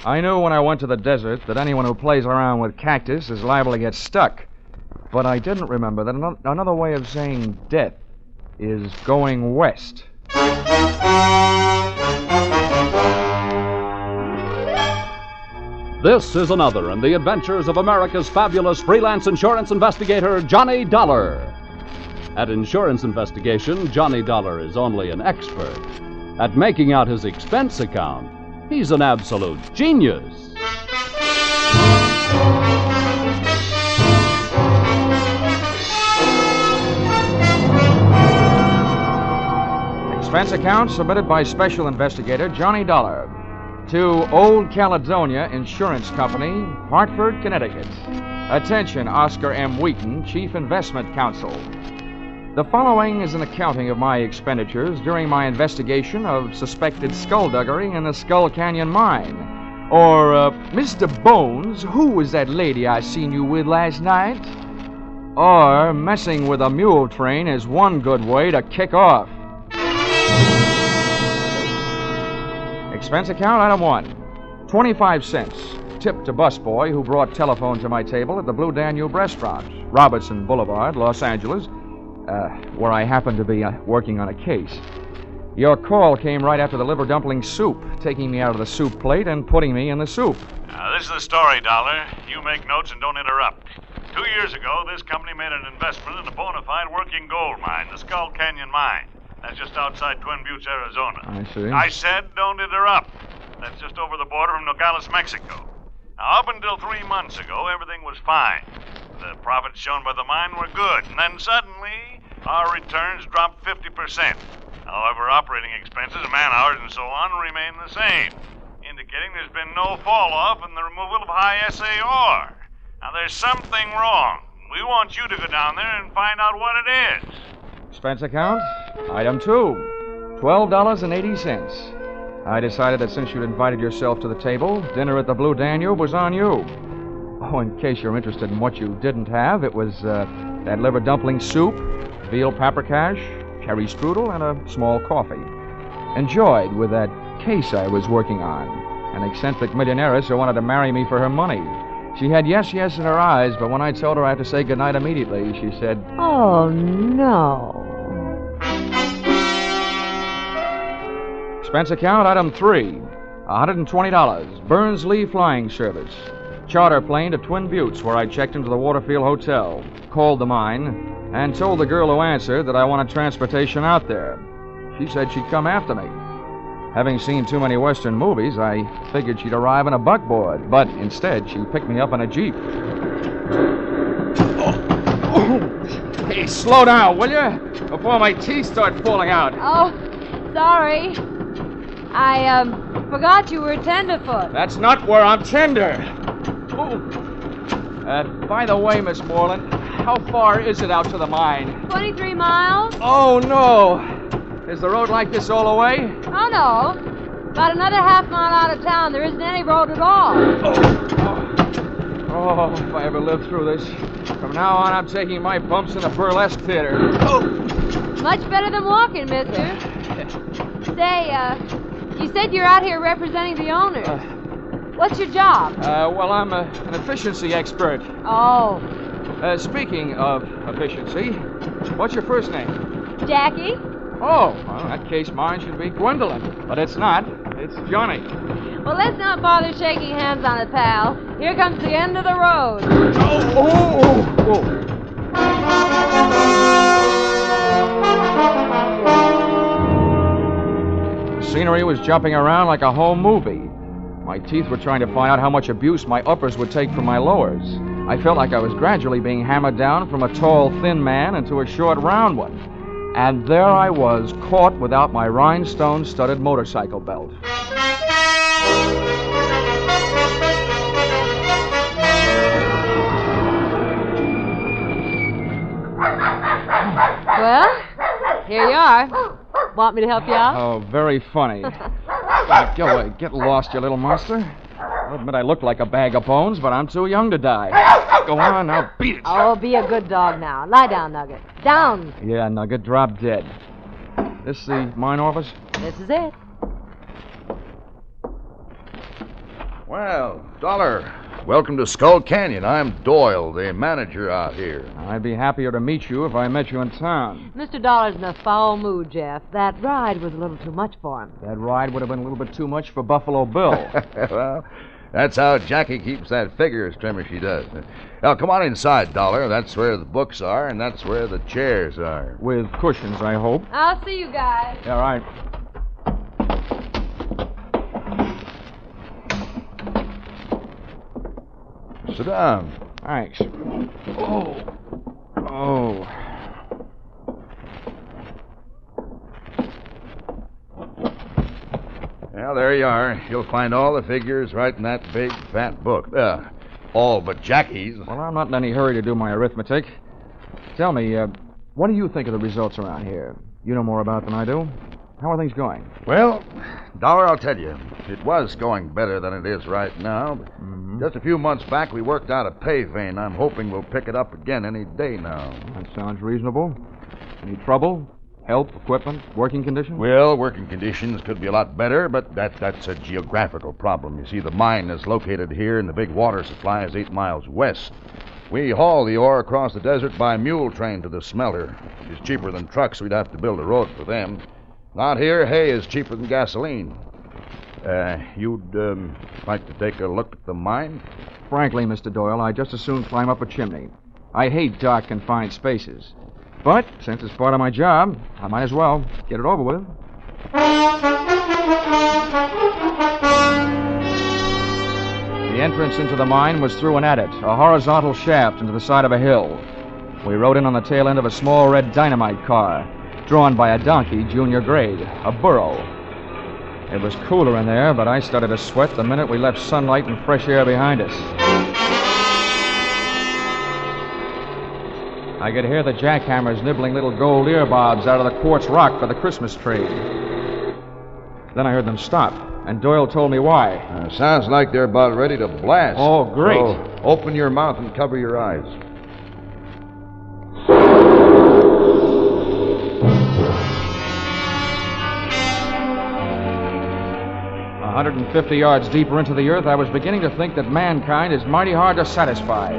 I knew when I went to the desert that anyone who plays around with cactus is liable to get stuck. But I didn't remember that another way of saying death is going west. This is another in the adventures of America's fabulous freelance insurance investigator, Johnny Dollar. At insurance investigation, Johnny Dollar is only an expert. At making out his expense account, he's an absolute genius. Expense account submitted by Special Investigator Johnny Dollar to Old Caledonia Insurance Company, Hartford, Connecticut. Attention, Oscar M. Wheaton, Chief Investment Counsel. The following is an accounting of my expenditures during my investigation of suspected skullduggery in the Skull Canyon mine. Or, Mr. Bones, who was that lady I seen you with last night? Or, messing with a mule train is one good way to kick off. Expense account, item 1. 25 cents. Tip to busboy who brought telephone to my table at the Blue Danube restaurant, Robertson Boulevard, Los Angeles, where I happened to be working on a case. Your call came right after the liver dumpling soup, taking me out of the soup plate and putting me in the soup. This is the story, Dollar. You make notes and don't interrupt. 2 years ago, this company made an investment in a bona fide working gold mine, the Skull Canyon Mine. That's just outside Twin Buttes, Arizona. I see. I said don't interrupt. That's just over the border from Nogales, Mexico. Now, up until 3 months ago, everything was fine. The profits shown by the mine were good, and then suddenly, our returns dropped 50%. However, operating expenses, man-hours, and so on remain the same, indicating there's been no fall-off in the removal of high SAR. Now, there's something wrong. We want you to go down there and find out what it is. Expense account, item 2. $12.80. I decided that since you'd invited yourself to the table, dinner at the Blue Danube was on you. Oh, in case you're interested in what you didn't have, it was that liver dumpling soup, veal paprikash, cherry strudel, and a small coffee. Enjoyed with that case I was working on. An eccentric millionairess who wanted to marry me for her money. She had yes, yes in her eyes, but when I told her I had to say goodnight immediately, she said, "Oh, no." Expense account, item 3. $120. Burns Lee Flying Service. Charter plane to Twin Buttes, where I checked into the Waterfield Hotel, called the mine, and told the girl who answered that I wanted transportation out there. She said she'd come after me. Having seen too many Western movies, I figured she'd arrive in a buckboard, but instead she picked me up in a Jeep. Hey, slow down, will you? Before my teeth start falling out. Oh, sorry. I forgot you were tenderfoot. That's not where I'm tender. By the way, Miss Moreland, how far is it out to the mine? 23 miles? Oh, no. Is the road like this all the way? Oh, no. About another half mile out of town, there isn't any road at all. Oh, if I ever live through this. From now on, I'm taking my bumps in a burlesque theater. Much better than walking, mister. Say, you said you're out here representing the owners. What's your job? Well, I'm an efficiency expert. Oh. Speaking of efficiency, what's your first name? Jackie? Oh, well, in that case, mine should be Gwendolyn. But it's not. It's Johnny. Well, let's not bother shaking hands on it, pal. Here comes the end of the road. The scenery was jumping around like a home movie. My teeth were trying to find out how much abuse my uppers would take from my lowers. I felt like I was gradually being hammered down from a tall, thin man into a short, round one. And there I was, caught without my rhinestone-studded motorcycle belt. Well, here you are. Want me to help you out? Oh, very funny. Go away. Get lost, you little monster. I'll admit I look like a bag of bones, but I'm too young to die. Go on, now beat it. Oh, be a good dog now. Lie down, Nugget. Down. Yeah, Nugget, drop dead. This the mine office? This is it. Well, Dollar, welcome to Skull Canyon. I'm Doyle, the manager out here. I'd be happier to meet you if I met you in town. Mr. Dollar's in a foul mood, Jeff. That ride was a little too much for him. That ride would have been a little bit too much for Buffalo Bill. Well, that's how Jackie keeps that figure as trim as she does. Now, come on inside, Dollar. That's where the books are, and that's where the chairs are. With cushions, I hope. I'll see you guys. Yeah, right. Sit down. Thanks. Oh. Well, there you are. You'll find all the figures right in that big, fat book. All but Jackie's. Well, I'm not in any hurry to do my arithmetic. Tell me, what do you think of the results around here? You know more about it than I do. How are things going? Well, Dollar, I'll tell you, it was going better than it is right now. But just a few months back, we worked out a pay vein. I'm hoping we'll pick it up again any day now. That sounds reasonable. Any trouble? Help, equipment, working conditions? Well, working conditions could be a lot better, but that's a geographical problem. You see, the mine is located here, and the big water supply is 8 miles west. We haul the ore across the desert by mule train to the smelter. It's cheaper than trucks. We'd have to build a road for them. Out here, hay is cheaper than gasoline. You'd like to take a look at the mine? Frankly, Mr. Doyle, I'd just as soon climb up a chimney. I hate dark, confined spaces. But since it's part of my job, I might as well get it over with. The entrance into the mine was through an adit, a horizontal shaft into the side of a hill. We rode in on the tail end of a small red dynamite car, drawn by a donkey, junior grade, a burro. It was cooler in there, but I started to sweat the minute we left sunlight and fresh air behind us. I could hear the jackhammers nibbling little gold earbobs out of the quartz rock for the Christmas tree. Then I heard them stop, and Doyle told me why. Sounds like they're about ready to blast. Oh, great. So open your mouth and cover your eyes. 150 yards deeper into the earth, I was beginning to think that mankind is mighty hard to satisfy.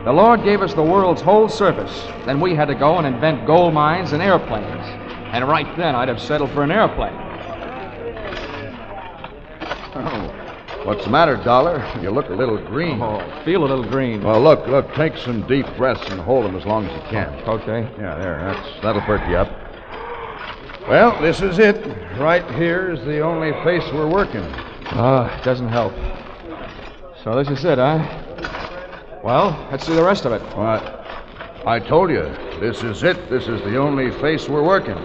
The Lord gave us the world's whole surface. Then we had to go and invent gold mines and airplanes. And right then, I'd have settled for an airplane. Oh, what's the matter, Dollar? You look a little green. Oh, I feel a little green. Well, look, take some deep breaths and hold them as long as you can. Okay. Yeah, there, that'll perk you up. Well, this is it. Right here is the only face we're working. It doesn't help. So this is it, huh? Well, let's see the rest of it. What? I told you, this is it. This is the only face we're working.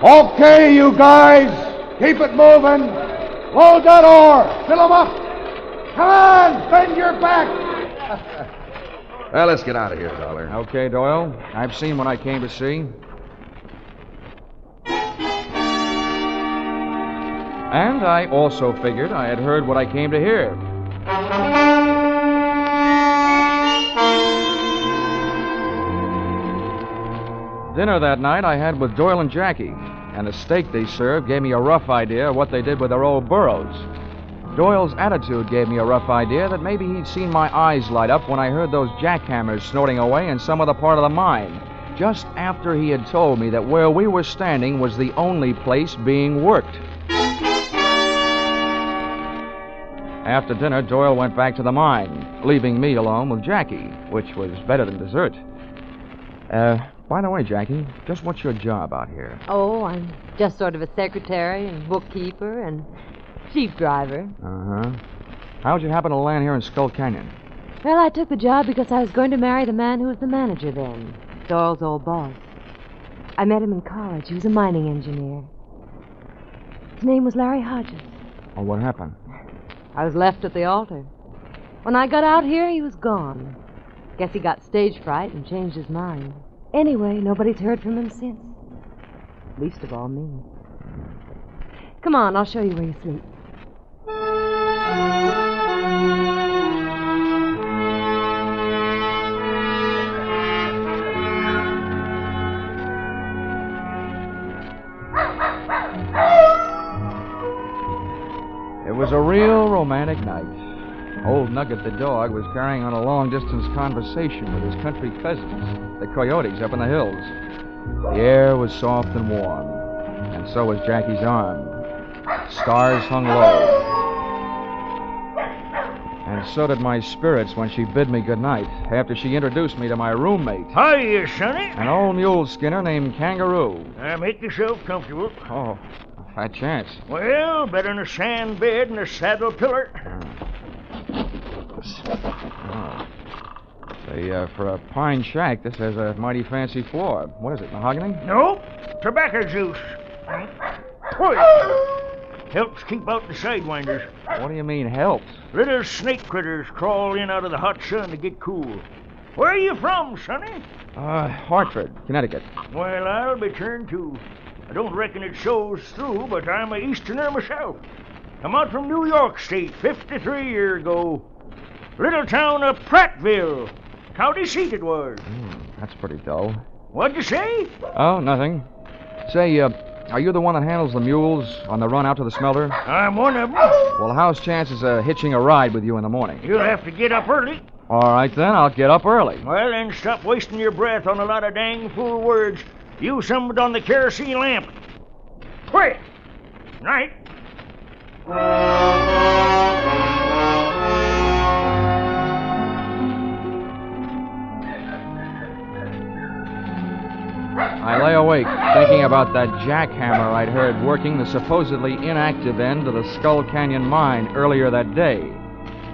Okay, you guys, keep it moving. Load that ore. Fill them up. Come on, bend your back. Well, let's get out of here, Dollar. Okay, Doyle. I've seen what I came to see. And I also figured I had heard what I came to hear. Dinner that night I had with Doyle and Jackie, and the steak they served gave me a rough idea of what they did with their old burros. Doyle's attitude gave me a rough idea that maybe he'd seen my eyes light up when I heard those jackhammers snorting away in some other part of the mine, just after he had told me that where we were standing was the only place being worked. After dinner, Doyle went back to the mine, leaving me alone with Jackie, which was better than dessert. By the way, Jackie, just what's your job out here? Oh, I'm just sort of a secretary and bookkeeper and jeep driver. Uh-huh. How'd you happen to land here in Skull Canyon? Well, I took the job because I was going to marry the man who was the manager then, Doyle's old boss. I met him in college. He was a mining engineer. His name was Larry Hodges. Oh, what happened? I was left at the altar. When I got out here, he was gone. Guess he got stage fright and changed his mind. Anyway, nobody's heard from him since. Least of all me. Come on, I'll show you where you sleep. It was a real romantic night. Old Nugget the dog was carrying on a long-distance conversation with his country cousins, the coyotes up in the hills. The air was soft and warm, and so was Jackie's arm. Stars hung low. And so did my spirits when she bid me goodnight after she introduced me to my roommate. Hiya, Sonny. An old Mule Skinner named Kangaroo. Make yourself comfortable. Oh, a fat chance. Well, better than a sand bed and a saddle pillar. Oh. Say, for a pine shack, this has a mighty fancy floor. What is it, mahogany? Nope, tobacco juice. Whoosh. Helps keep out the sidewinders. What do you mean, helps? Little snake critters crawl in out of the hot sun to get cool. Where are you from, Sonny? Hartford, Connecticut. Well, I'll be turned too. I don't reckon it shows through, but I'm a Easterner myself. I'm out from New York State 53 years ago. Little town of Prattville. County seat it was. That's pretty dull. What'd you say? Oh, nothing. Say, are you the one that handles the mules on the run out to the smelter? I'm one of them. Well, how's chances of hitching a ride with you in the morning? You'll have to get up early. All right, then. I'll get up early. Well, then stop wasting your breath on a lot of dang fool words. Use some of it on the kerosene lamp. Quick! Night. I lay awake, thinking about that jackhammer I'd heard working the supposedly inactive end of the Skull Canyon mine earlier that day.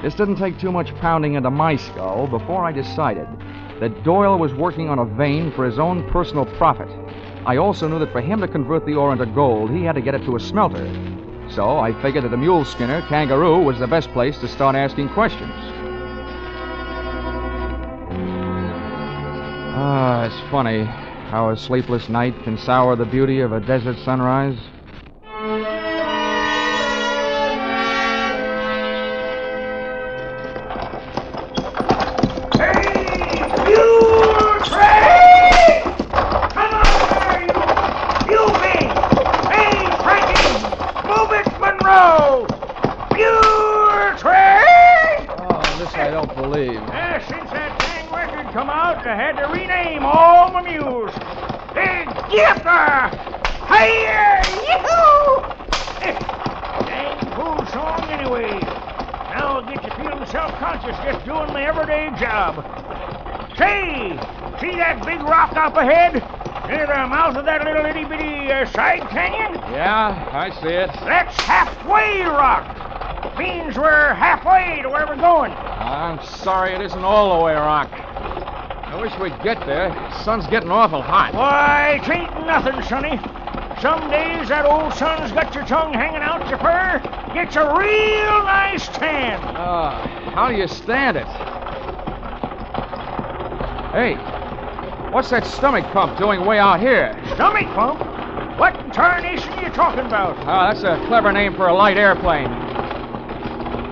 This didn't take too much pounding into my skull before I decided that Doyle was working on a vein for his own personal profit. I also knew that for him to convert the ore into gold, he had to get it to a smelter. So I figured that the Mule Skinner, Kangaroo, was the best place to start asking questions. It's funny how a sleepless night can sour the beauty of a desert sunrise. I don't believe. Since that dang record come out, I had to rename all my mules. Big Gipper! Hiya! Yee-hoo! Dang fool song anyway. Now I'll get you feeling self-conscious just doing my everyday job. Say, see that big rock up ahead? Near the mouth of that little itty-bitty side canyon? Yeah, I see it. That's Halfway Rock. Means we're halfway to where we're going. I'm sorry it isn't all the way, Rock. I wish we'd get there. The sun's getting awful hot. Why, it ain't nothing, Sonny. Some days that old sun's got your tongue hanging out your fur. Gets a real nice tan. How do you stand it? Hey, what's that stomach pump doing way out here? Stomach pump? What in tarnation are you talking about? That's a clever name for a light airplane.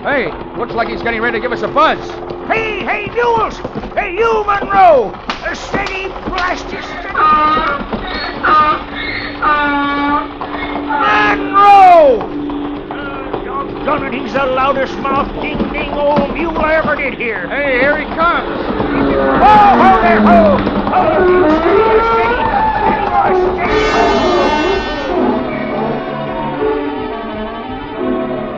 Hey, looks like he's getting ready to give us a buzz. Hey, Mules! Hey, you, Monroe! Steady, blast you, steady! Monroe! Doggone it, he's the loudest mouth ding-ding old mule I ever did hear. Hey, here he comes. Ho there, ho! Steady, steady!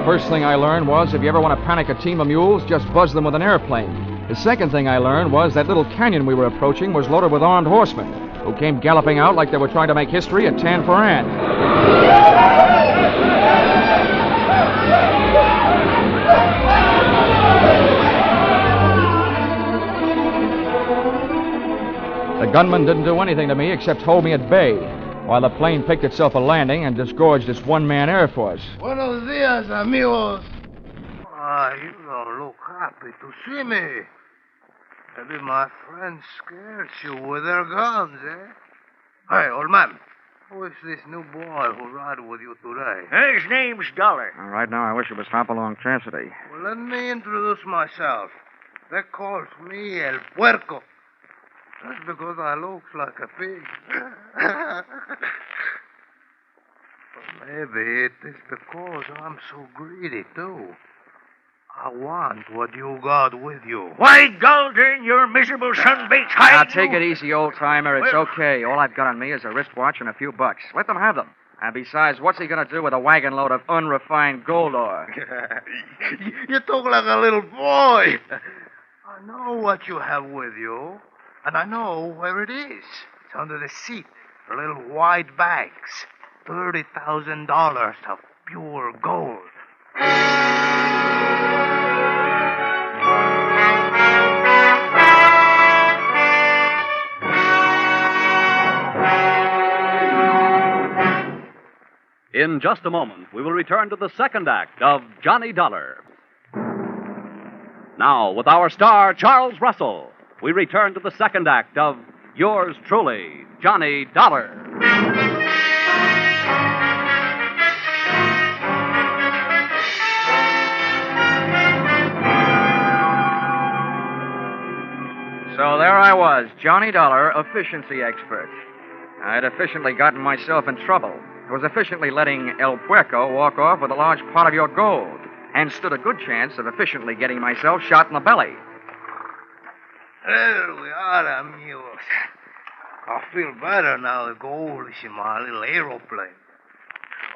First thing I learned was if you ever want to panic a team of mules, just buzz them with an airplane. The second thing I learned was that little canyon we were approaching was loaded with armed horsemen who came galloping out like they were trying to make history at Tan Foran. The gunman didn't do anything to me except hold me at bay, while the plane picked itself a landing and disgorged its one-man air force. Buenos dias, amigos. You don't look happy to see me. Maybe my friends scared you with their guns, eh? Hey, old man, who is this new boy who ride with you today? His name's Dollar. Right now, I wish it was Hopalong Cassidy. Well, let me introduce myself. They call me El Puerco. That's because I look like a pig. Maybe it is because I'm so greedy, too. I want what you got with you. Why, Galdern, your miserable sunbaits hide. Now, take it easy, old-timer. It's okay. All I've got on me is a wristwatch and a few bucks. Let them have them. And besides, what's he going to do with a wagon load of unrefined gold ore? You talk like a little boy. I know what you have with you, and I know where it is. It's under the seat. Little white bags. $30,000 of pure gold. In just a moment, we will return to the second act of Johnny Dollar. Now, with our star, Charles Russell, we return to the second act of yours truly, Johnny Dollar. So there I was, Johnny Dollar, efficiency expert. I'd efficiently gotten myself in trouble. I was efficiently letting El Puerco walk off with a large part of your gold, and stood a good chance of efficiently getting myself shot in the belly. There we are, amigos. I feel better now the gold is in my little aeroplane.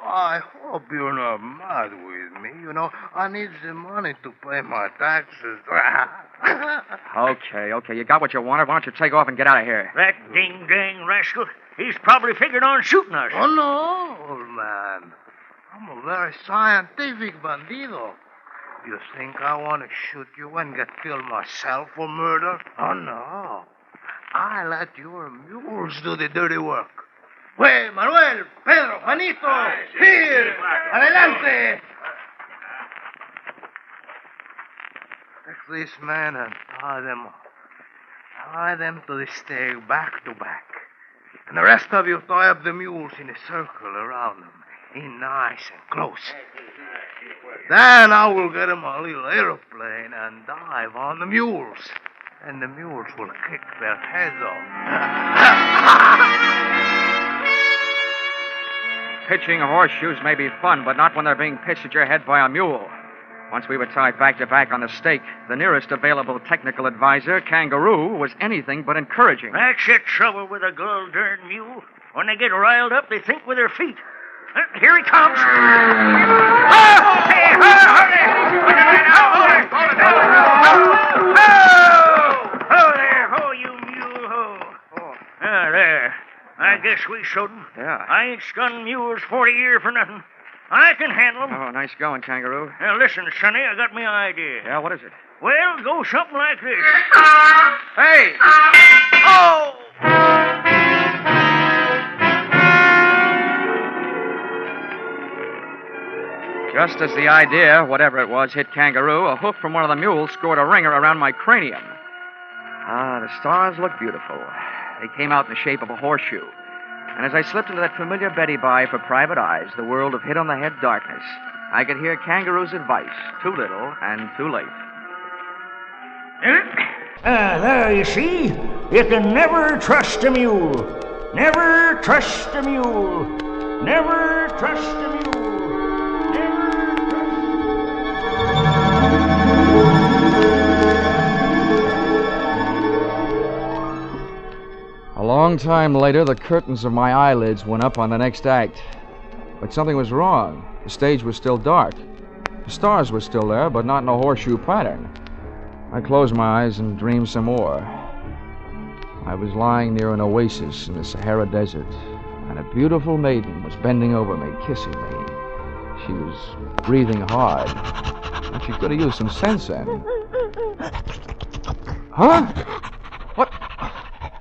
I hope you're not mad with me. You know, I need the money to pay my taxes. Okay, you got what you wanted. Why don't you take off and get out of here? That ding-dang rascal. He's probably figured on shooting us. Oh, no, old man. I'm a very scientific bandido. You think I want to shoot you and get killed myself for murder? Oh, no. I let your mules do the dirty work. Hey, Manuel, Pedro, Juanito, here, adelante. Take these men and tie them up. Tie them to the stake back to back. And the rest of you tie up the mules in a circle around them, in nice and close. Then I will get in my little aeroplane and dive on the mules. And the mules will kick their heads off. Pitching horseshoes may be fun, but not when they're being pitched at your head by a mule. Once we were tied back to back on the stake, the nearest available technical advisor, Kangaroo, was anything but encouraging. That's the trouble with a Galdern mule. When they get riled up, they think with their feet. Here he comes. Oh, hey, oh, there, ho, you mule, ho. There. I guess we showed him. Yeah. I ain't skunned mules 40 years for nothing. I can handle them. Oh, nice going, Kangaroo. Now, listen, Sonny, I got me idea. Yeah, what is it? Well, go something like this. Hey! Oh! Just as the idea, whatever it was, hit Kangaroo, a hoof from one of the mules scored a ringer around my cranium. Ah, the stars looked beautiful. They came out in the shape of a horseshoe. And as I slipped into that familiar Betty Bye for private eyes, the world of hit-on-the-head darkness, I could hear Kangaroo's advice, too little and too late. There, you see? You can never trust a mule. Never trust a mule. Never trust a mule. A long time later, the curtains of my eyelids went up on the next act. But something was wrong. The stage was still dark. The stars were still there, but not in a horseshoe pattern. I closed my eyes and dreamed some more. I was lying near an oasis in the Sahara Desert, and a beautiful maiden was bending over me, kissing me. She was breathing hard, and she could have used some sense then. Huh? What?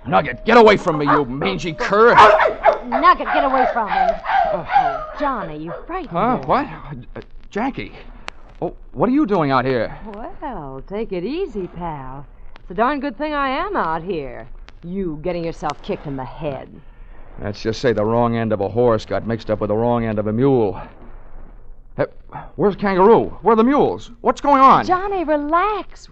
Nugget, get away from me, you mangy cur! Nugget, get away from him. Oh, Johnny, you frightened Huh? her. What? Jackie. Oh, what are you doing out here? Well, take it easy, pal. It's a darn good thing I am out here. You getting yourself kicked in the head. Let's just say the wrong end of a horse got mixed up with the wrong end of a mule. Hey, where's Kangaroo? Where are the mules? What's going on? Johnny, relax.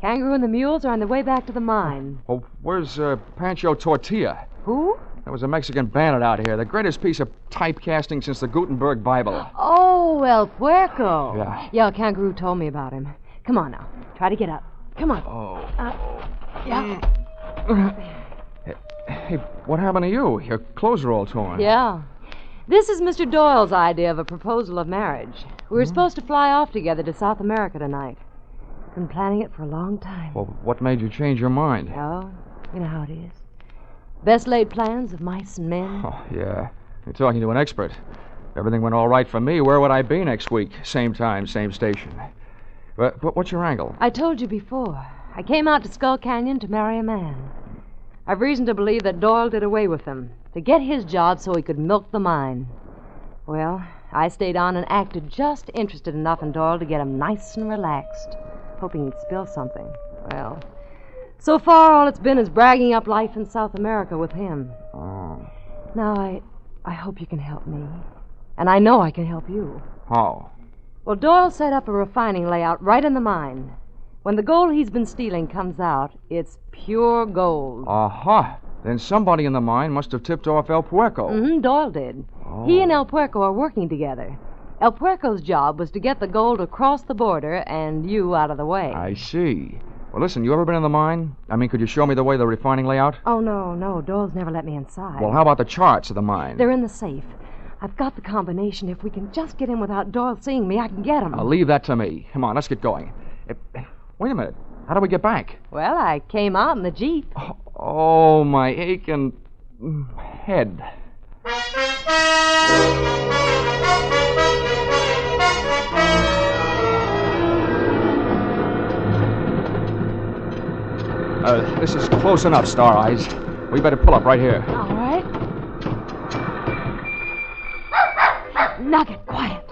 Kangaroo and the mules are on their way back to the mine. Oh, where's Pancho Tortilla? Who? There was a Mexican bandit out here, the greatest piece of typecasting since the Gutenberg Bible. Oh, El Puerco. Yeah. Yeah, Kangaroo told me about him. Come on now. Try to get up. Come on. Oh. Yeah. Hey, what happened to you? Your clothes are all torn. Yeah. This is Mr. Doyle's idea of a proposal of marriage. We were supposed to fly off together to South America tonight. Been planning it for a long time. Well, what made you change your mind? Oh, you know how it is. Best laid plans of mice and men. Oh, yeah. You're talking to an expert. If everything went all right for me, where would I be next week? Same time, same station. But what's your angle? I told you before. I came out to Skull Canyon to marry a man. I've reason to believe that Doyle did away with him, to get his job so he could milk the mine. Well, I stayed on and acted just interested enough in Doyle to get him nice and relaxed, hoping he'd spill something. Well, so far all it's been is bragging up life in South America with him. Oh. Now, I hope you can help me. And I know I can help you. How? Well, Doyle set up a refining layout right in the mine. When the gold he's been stealing comes out, it's pure gold. Aha. Then somebody in the mine must have tipped off El Puerco. Mm-hmm, Doyle did. Oh. He and El Puerco are working together. El Puerco's job was to get the gold across the border and you out of the way. I see. Well, listen, you ever been in the mine? I mean, could you show me the way of the refining layout? Oh, no. Doyle's never let me inside. Well, how about the charts of the mine? They're in the safe. I've got the combination. If we can just get in without Doyle seeing me, I can get him. Now, leave that to me. Come on, let's get going. Wait a minute. How do we get back? Well, I came out in the Jeep. Oh, my aching head. This is close enough, Star Eyes. We better pull up right here. All right. Nugget, quiet.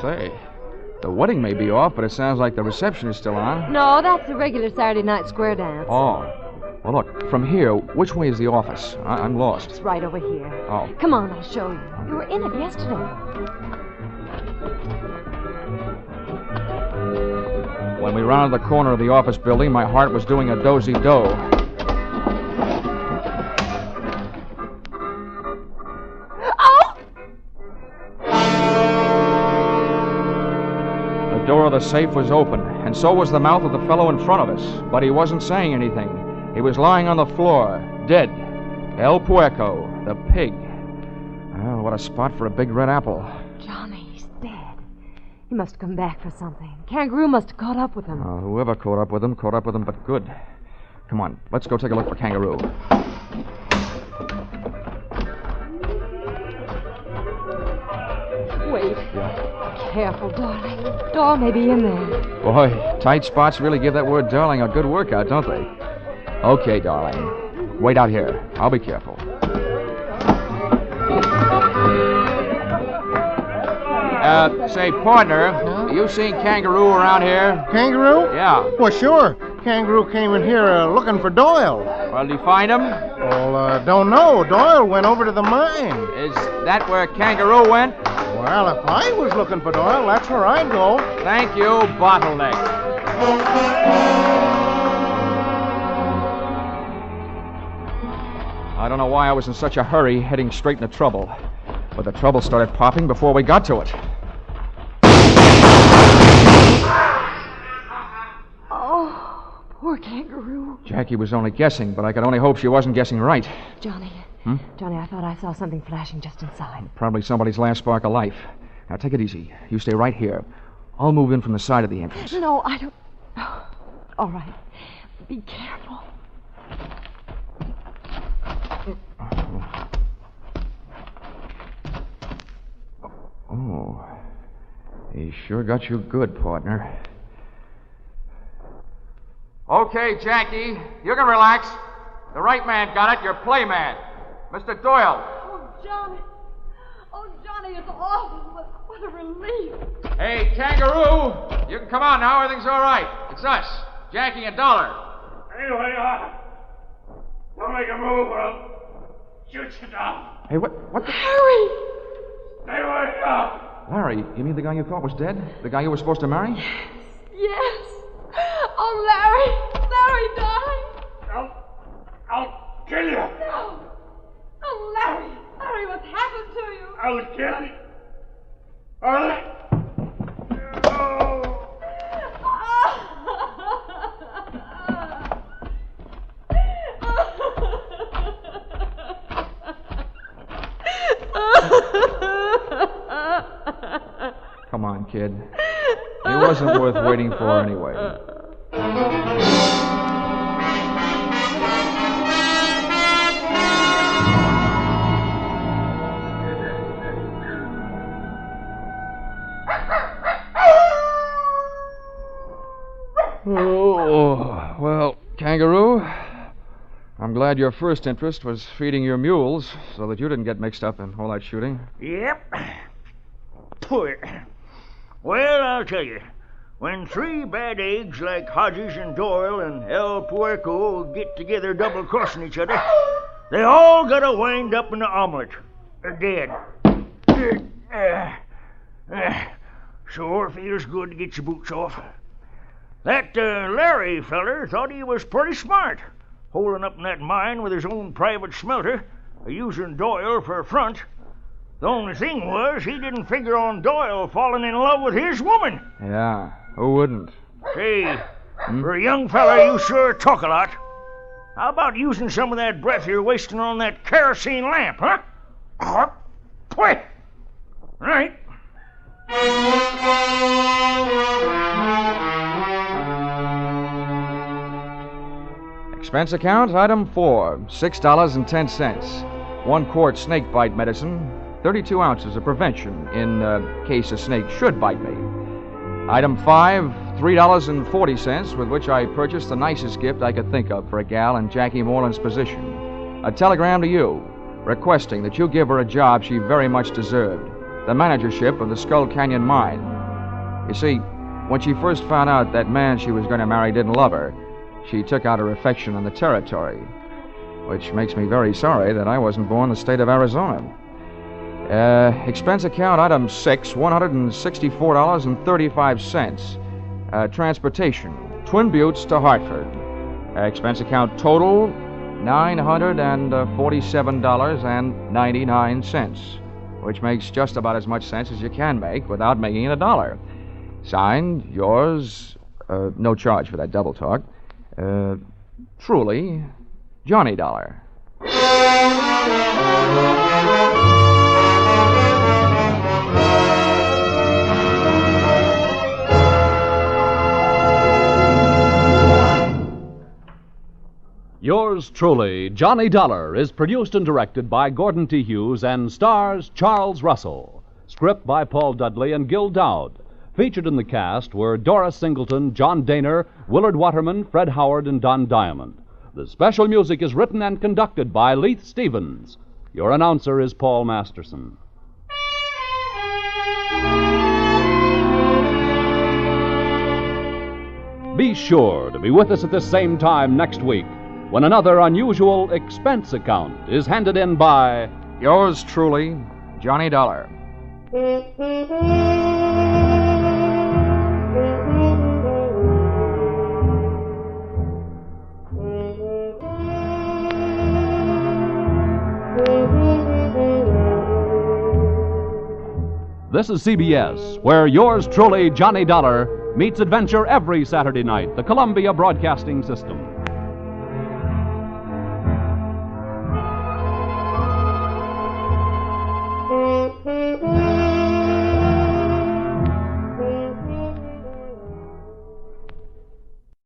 Say, the wedding may be off, but it sounds like the reception is still on. No, that's the regular Saturday night square dance. Oh. Well, look, from here, which way is the office? I'm lost. It's right over here. Oh. Come on, I'll show you. You were in it yesterday. When we rounded the corner of the office building, my heart was doing a dozy-do. Oh! The door of the safe was open, and so was the mouth of the fellow in front of us. But he wasn't saying anything. He was lying on the floor, dead. El Puerco, the pig. Oh, what a spot for a big red apple. Johnny's dead. He must have come back for something. Kangaroo must have caught up with him. Whoever caught up with him, but good. Come on, let's go take a look for Kangaroo. Wait. Yeah. Careful, darling. Door may be in there. Boy, tight spots really give that word darling a good workout, don't they? Okay, darling. Wait out here. I'll be careful. Say, partner, you seen Kangaroo around here? Kangaroo? Yeah. Well, sure. Kangaroo came in here looking for Doyle. Well, did you find him? Well, don't know. Doyle went over to the mine. Is that where Kangaroo went? Well, if I was looking for Doyle, that's where I'd go. Thank you, Bottleneck. I don't know why I was in such a hurry heading straight into trouble. But the trouble started popping before we got to it. Oh, poor Kangaroo. Jackie was only guessing, but I could only hope she wasn't guessing right. Johnny. Hmm? Johnny, I thought I saw something flashing just inside. Probably somebody's last spark of life. Now, take it easy. You stay right here. I'll move in from the side of the entrance. No, I don't... Oh, all right. Be careful. Oh, he sure got you good, partner. Okay, Jackie, you can relax. The right man got it, your playman. Mr. Doyle. Oh, Johnny. Oh, Johnny, it's awful. What a relief. Hey, Kangaroo, you can come out now. Everything's all right. It's us, Jackie and Dollar. Anyway, don't make a move or I'll shoot you down. Hey, what the... Hurry! Stay where you are. Larry, you mean the guy you thought was dead? The guy you were supposed to marry? Yes. Oh, Larry. Larry died. I'll kill you. No. I was telling you. All right. Oh. Come on, kid. It wasn't worth waiting for anyway. Oh, well, Kangaroo, I'm glad your first interest was feeding your mules so that you didn't get mixed up in all that shooting. Yep. Poor. Well, I'll tell you. When three bad eggs like Hodges and Doyle and El Puerco get together double-crossing each other, they all gotta wind up in the omelet. Dead. Sure feels good to get your boots off. That Larry feller thought he was pretty smart, holding up in that mine with his own private smelter, using Doyle for a front. The only thing was he didn't figure on Doyle falling in love with his woman. Yeah, who wouldn't? Say, for a young fella, you sure talk a lot. How about using some of that breath you're wasting on that kerosene lamp, huh? Quick! Right. Expense account, item 4, $6.10. 1 quart snake bite medicine, 32 ounces of prevention in case a snake should bite me. Item 5, $3.40, with which I purchased the nicest gift I could think of for a gal in Jackie Moreland's position. A telegram to you, requesting that you give her a job she very much deserved, the managership of the Skull Canyon Mine. You see, when she first found out that man she was going to marry didn't love her, she took out her affection on the territory, which makes me very sorry that I wasn't born in the state of Arizona. Expense account, item 6, $164.35. Transportation, Twin Buttes to Hartford. Expense account total, $947.99, which makes just about as much sense as you can make without making it a dollar. Signed, yours, no charge for that double talk, truly, Johnny Dollar. Yours truly, Johnny Dollar, is produced and directed by Gordon T. Hughes and stars Charles Russell. Script by Paul Dudley and Gil Dowd. Featured in the cast were Doris Singleton, John Daner, Willard Waterman, Fred Howard, and Don Diamond. The special music is written and conducted by Leith Stevens. Your announcer is Paul Masterson. Be sure to be with us at this same time next week when another unusual expense account is handed in by Yours truly, Johnny Dollar. This is CBS, where yours truly, Johnny Dollar, meets adventure every Saturday night, the Columbia Broadcasting System.